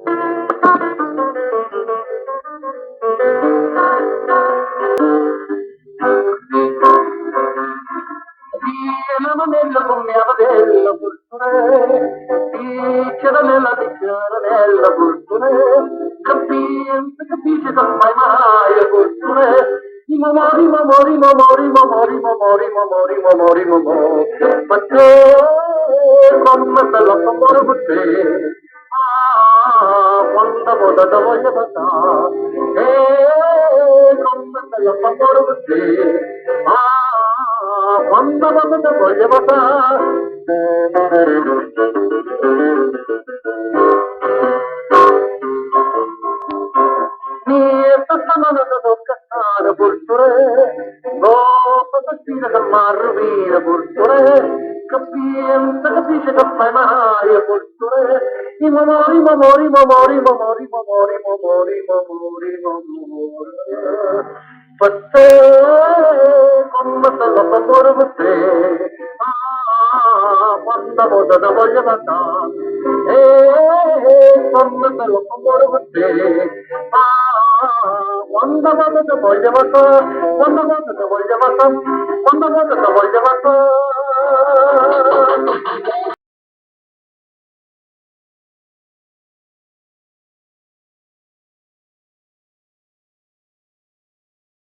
Viene nella commiava della cultura, dice nella cultura, capisce che fai mai cultura, i mamori, ma te, come bella amore per te, quanta volta te voglio passare, come bella amore per te, quanta volta te voglio passare. Questa mano da toccare purtroppo, dopo questa che m'arrovina purtroppo, capisce che fai mai purtroppo, i per te, come te lo favore per te, quanta volta te voglio mandare, come te lo favore per te, quanta volta te voglio mandare, quanta volta te voglio mandare, quanta volta te voglio mandare.